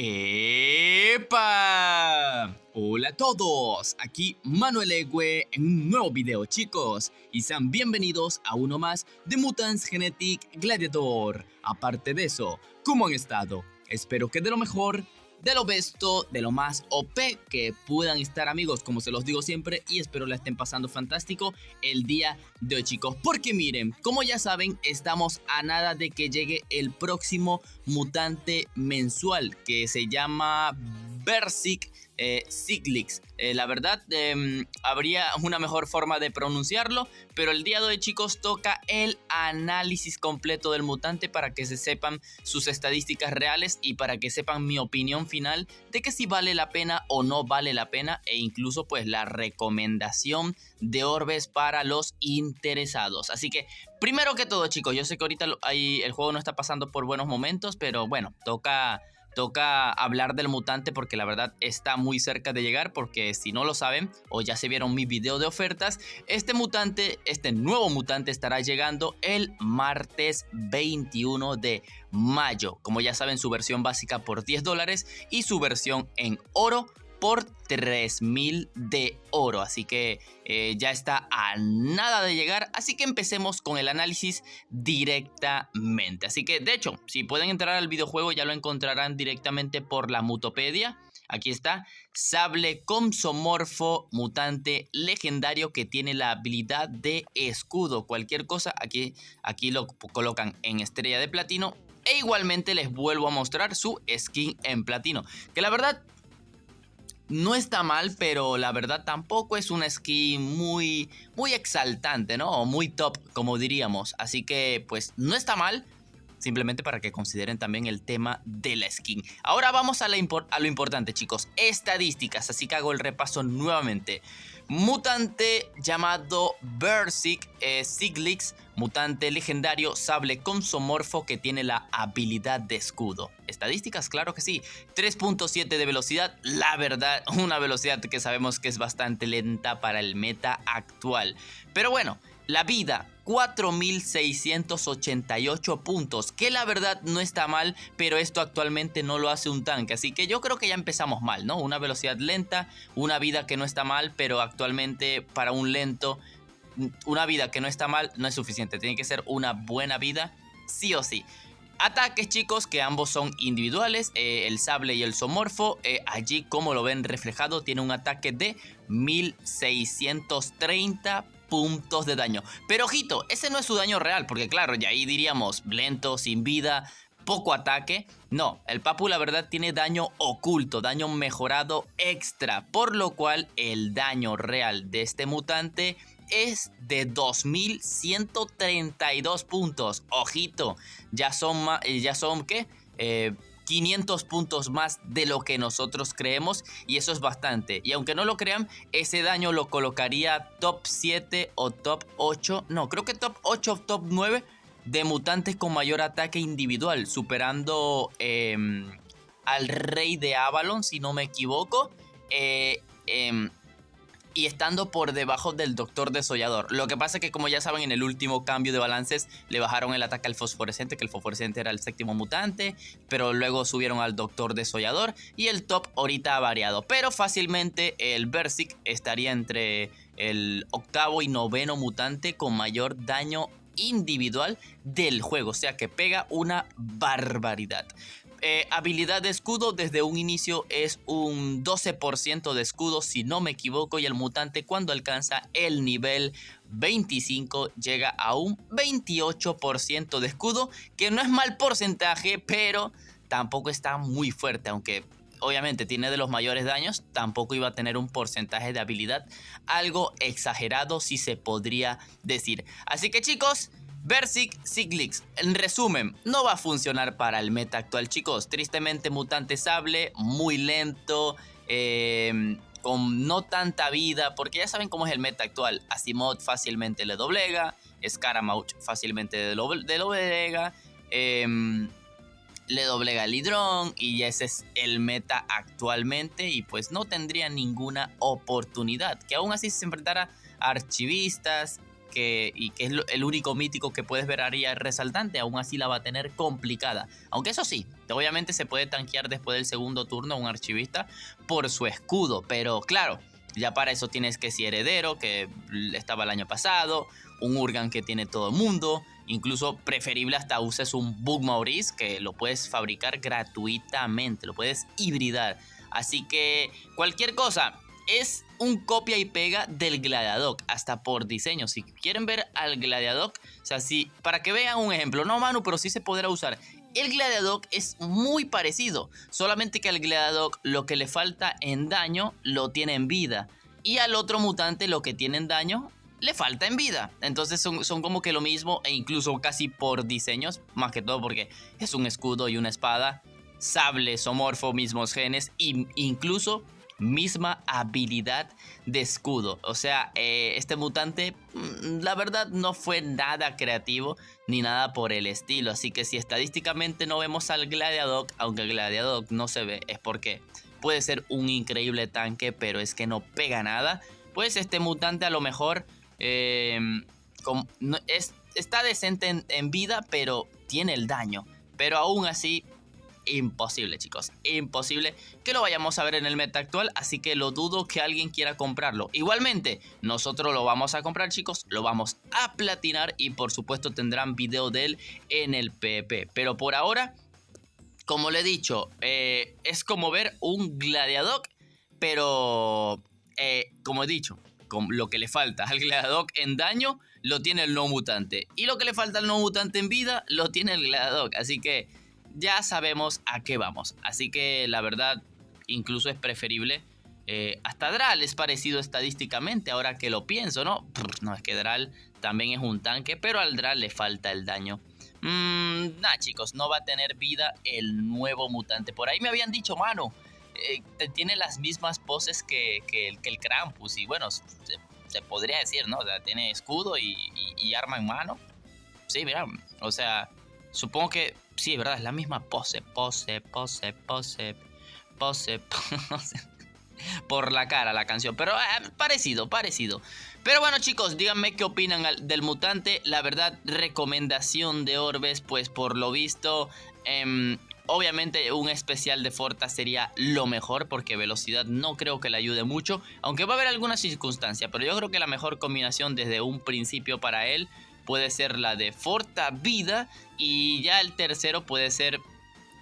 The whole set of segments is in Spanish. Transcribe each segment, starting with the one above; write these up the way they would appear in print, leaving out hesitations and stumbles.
¡Epa! Hola a todos, aquí Manuel Egue en un nuevo video, chicos, y sean bienvenidos a uno más de Mutants Genetic Gladiator. Aparte de eso, ¿cómo han estado? Espero que de lo mejor, de lo besto, de lo más OP que puedan estar, amigos, como se los digo siempre, y espero la estén pasando fantástico el día de hoy, chicos, porque miren, como ya saben, estamos a nada de que llegue el próximo mutante mensual que se llama Berserk Siglix. La verdad, habría una mejor forma de pronunciarlo, pero el día de hoy, chicos, toca el análisis completo del mutante para que se sepan sus estadísticas reales y para que sepan mi opinión final de que si vale la pena o no vale la pena, e incluso pues la recomendación de orbes para los interesados. Así que primero que todo, chicos, yo sé que ahorita el juego no está pasando por buenos momentos, pero bueno, toca hablar del mutante porque la verdad está muy cerca de llegar, porque si no lo saben o ya se vieron mi video de ofertas, este nuevo mutante estará llegando el martes 21 de mayo. Como ya saben, su versión básica por $10 y su versión en oro por 3000 de oro, así que ya está a nada de llegar, así que empecemos con el análisis directamente. Así que de hecho, si pueden entrar al videojuego ya lo encontrarán directamente por la Mutopedia. Aquí está, Sable Consomorfo, mutante legendario que tiene la habilidad de escudo. Cualquier cosa, aquí lo colocan en estrella de platino, e igualmente les vuelvo a mostrar su skin en platino, que la verdad no está mal, pero la verdad tampoco es una skin muy exaltante, ¿no? O muy top, como diríamos. Así que, pues, no está mal. Simplemente para que consideren también el tema de la skin. Ahora vamos a lo importante, chicos. Estadísticas, así que hago el repaso nuevamente. Mutante llamado Berserk Siglix, mutante legendario sable consomorfo que tiene la habilidad de escudo. Estadísticas, claro que sí. 3.7 de velocidad, la verdad, una velocidad que sabemos que es bastante lenta para el meta actual. Pero bueno, la vida, 4688 puntos, que la verdad no está mal, pero esto actualmente no lo hace un tanque, así que yo creo que ya empezamos mal, ¿no? Una velocidad lenta, una vida que no está mal, pero actualmente para un lento, una vida que no está mal no es suficiente, tiene que ser una buena vida, sí o sí. Ataques, chicos, que ambos son individuales, el sable y el somorfo, allí como lo ven reflejado tiene un ataque de 1630 puntos de daño. Pero ojito, ese no es su daño real, porque claro, ya ahí diríamos lento, sin vida, poco ataque. No, el Papu la verdad tiene daño oculto, daño mejorado extra, por lo cual el daño real de este mutante es de 2132 puntos. Ojito, ya son ¿qué? 500 puntos más de lo que nosotros creemos, y eso es bastante. Y aunque no lo crean, ese daño lo colocaría top 7 o top 8, no, creo que top 8 o top 9 de mutantes con mayor ataque individual, superando al Rey de Avalon, si no me equivoco, y estando por debajo del Doctor Desollador. Lo que pasa es que, como ya saben, en el último cambio de balances le bajaron el ataque al Fosforescente, que el Fosforescente era el séptimo mutante, pero luego subieron al Doctor Desollador y el top ahorita ha variado. Pero fácilmente el Berserk estaría entre el octavo y noveno mutante con mayor daño individual del juego, o sea que pega una barbaridad. Habilidad de escudo, desde un inicio es un 12% de escudo, si no me equivoco, y el mutante cuando alcanza el nivel 25 llega a un 28% de escudo, que no es mal porcentaje, pero tampoco está muy fuerte, aunque obviamente tiene de los mayores daños, tampoco iba a tener un porcentaje de habilidad algo exagerado, si se podría decir. Así que, chicos, Berserk Siglix, en resumen, no va a funcionar para el meta actual, chicos. Tristemente, mutante sable, muy lento, con no tanta vida, porque ya saben cómo es el meta actual. Asimov fácilmente le doblega, Scaramouche fácilmente le doblega, le doblega el hidrón, y ese es el meta actualmente, y pues no tendría ninguna oportunidad. Que aún así se enfrentara a archivistas, y que es el único mítico que puedes ver área resaltante, aún así la va a tener complicada. Aunque eso sí, obviamente se puede tanquear después del segundo turno un archivista por su escudo, pero claro, ya para eso tienes que ser heredero, que estaba el año pasado, un Urgan que tiene todo el mundo, incluso preferible hasta uses un Bug Maurice que lo puedes fabricar gratuitamente, lo puedes hibridar. Así que cualquier cosa es un copia y pega del Gladiadoc, hasta por diseño. Si quieren ver al Gladiadoc, o sea, para que vean un ejemplo, no Manu, pero sí se podrá usar. El Gladiadoc es muy parecido, solamente que al Gladiadoc lo que le falta en daño lo tiene en vida, y al otro mutante lo que tiene en daño le falta en vida. Entonces son como que lo mismo, e incluso casi por diseños, más que todo porque es un escudo y una espada, sable, somorfo, mismos genes, e incluso misma habilidad de escudo. O sea, este mutante la verdad no fue nada creativo ni nada por el estilo. Así que si estadísticamente no vemos al Gladiadoc, aunque el Gladiadoc no se ve, es porque puede ser un increíble tanque, pero es que no pega nada. Pues este mutante a lo mejor está decente en vida, pero tiene el daño. Pero aún así, imposible, chicos, imposible que lo vayamos a ver en el meta actual, así que lo dudo que alguien quiera comprarlo. Igualmente, nosotros lo vamos a comprar, chicos, lo vamos a platinar y por supuesto tendrán video de él en el PvP. Pero por ahora, como le he dicho, es como ver un Gladiadoc, pero como he dicho, con lo que le falta al Gladiadoc en daño lo tiene el no mutante, y lo que le falta al no mutante en vida lo tiene el Gladiadoc, así que ya sabemos a qué vamos. Así que la verdad, incluso es preferible. Hasta Dral es parecido estadísticamente, ahora que lo pienso, ¿no? No, es que Dral también es un tanque, pero al Dral le falta el daño. Nah, chicos, no va a tener vida el nuevo mutante. Por ahí me habían dicho, mano, tiene las mismas poses que el Krampus. Y bueno, se podría decir, ¿no? O sea, tiene escudo y arma en mano. Sí, mira, o sea, supongo que sí, verdad, es la misma pose. Por la cara la canción, pero parecido. Pero bueno, chicos, díganme qué opinan del mutante. La verdad, recomendación de Orbes, pues por lo visto, obviamente un especial de Forta sería lo mejor, porque velocidad no creo que le ayude mucho, aunque va a haber alguna circunstancia, pero yo creo que la mejor combinación desde un principio para él puede ser la de Forta Vida, y ya el tercero puede ser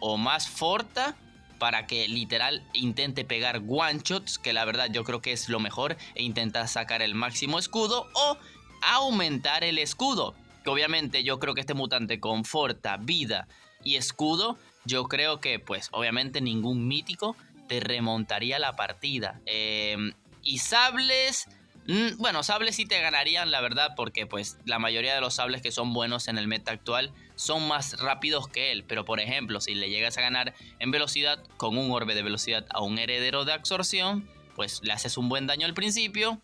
o más Forta para que literal intente pegar one shots, que la verdad yo creo que es lo mejor, e intentar sacar el máximo escudo, o aumentar el escudo, que obviamente yo creo que este mutante con Forta, Vida y escudo, yo creo que pues obviamente ningún mítico te remontaría la partida. Y sables, bueno, sables sí te ganarían, la verdad, porque pues la mayoría de los sables que son buenos en el meta actual son más rápidos que él. Pero por ejemplo, si le llegas a ganar en velocidad con un orbe de velocidad a un heredero de absorción, pues le haces un buen daño al principio,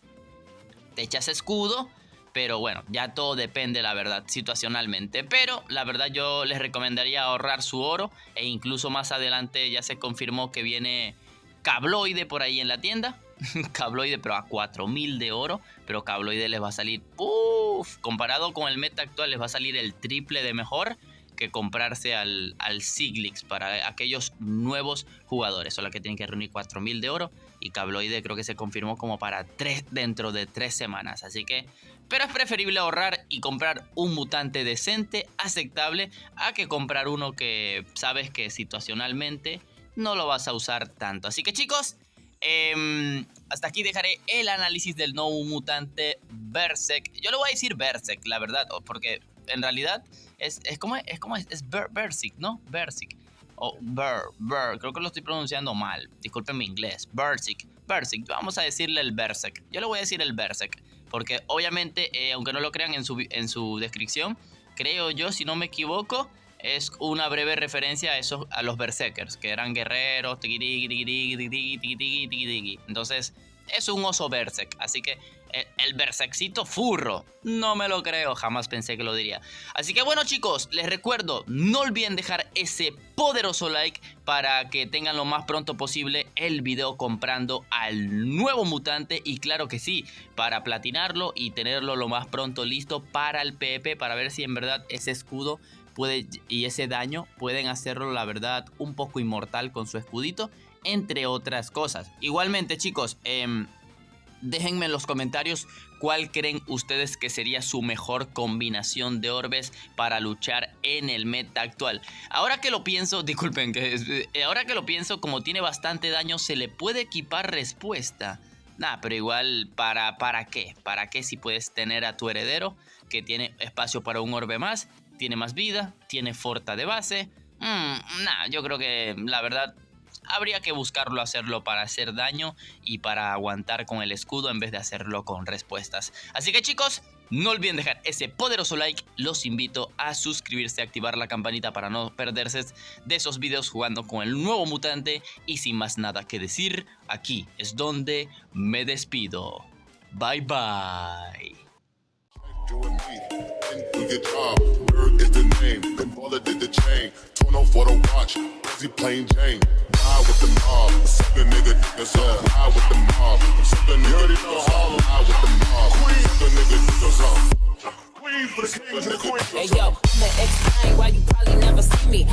te echas escudo, pero bueno, ya todo depende, la verdad, situacionalmente. Pero la verdad yo les recomendaría ahorrar su oro, e incluso más adelante ya se confirmó que viene Cabloide por ahí en la tienda. Cabloide, pero a 4000 de oro. Pero Cabloide les va a salir, comparado con el meta actual, les va a salir el triple de mejor que comprarse al Siglix para aquellos nuevos jugadores. Solo que tienen que reunir 4000 de oro. Y Cabloide creo que se confirmó como para dentro de 3 semanas. Así que, pero es preferible ahorrar y comprar un mutante decente, aceptable, a que comprar uno que sabes que situacionalmente no lo vas a usar tanto. Así que, chicos, hasta aquí dejaré el análisis del nuevo mutante Berserk. Yo le voy a decir Berserk, la verdad, porque en realidad es Berserk, ¿no? Berserk. O creo que lo estoy pronunciando mal. Disculpen mi inglés. Berserk. Vamos a decirle el Berserk. Yo le voy a decir el Berserk, porque obviamente, aunque no lo crean en su descripción, creo yo, si no me equivoco, es una breve referencia a los berserkers, que eran guerreros. Entonces es un oso berserk, así que El Berserkcito furro. No me lo creo, jamás pensé que lo diría. Así que bueno, chicos, les recuerdo, no olviden dejar ese poderoso like para que tengan lo más pronto posible el video comprando al nuevo mutante. Y claro que sí, para platinarlo y tenerlo lo más pronto listo para el PvP, para ver si en verdad ese escudo y ese daño pueden hacerlo, la verdad, un poco inmortal con su escudito, entre otras cosas. Igualmente, chicos, déjenme en los comentarios cuál creen ustedes que sería su mejor combinación de orbes para luchar en el meta actual. Ahora que lo pienso, disculpen, ahora que lo pienso, como tiene bastante daño, se le puede equipar respuesta. Nah, pero igual, ¿para qué? ¿Para qué si puedes tener a tu heredero que tiene espacio para un orbe más, tiene más vida, tiene forta de base? Nah, yo creo que la verdad habría que buscarlo hacerlo para hacer daño y para aguantar con el escudo en vez de hacerlo con respuestas. Así que chicos, no olviden dejar ese poderoso like. Los invito a suscribirse, activar la campanita para no perderse de esos videos jugando con el nuevo mutante. Y sin más nada que decir, aquí es donde me despido. Bye bye. Do your job, Bird is the name, the baller did the chain, turn off for the watch, Easy plain Jane, ride with the mob, suck a nigga niggas up, ride with the mob, suck a nigga niggas up, ride with the mob, suck a nigga niggas up. Queen for the kings and the queens. Hey yo, I'm the ex-fine, why you probably never see me.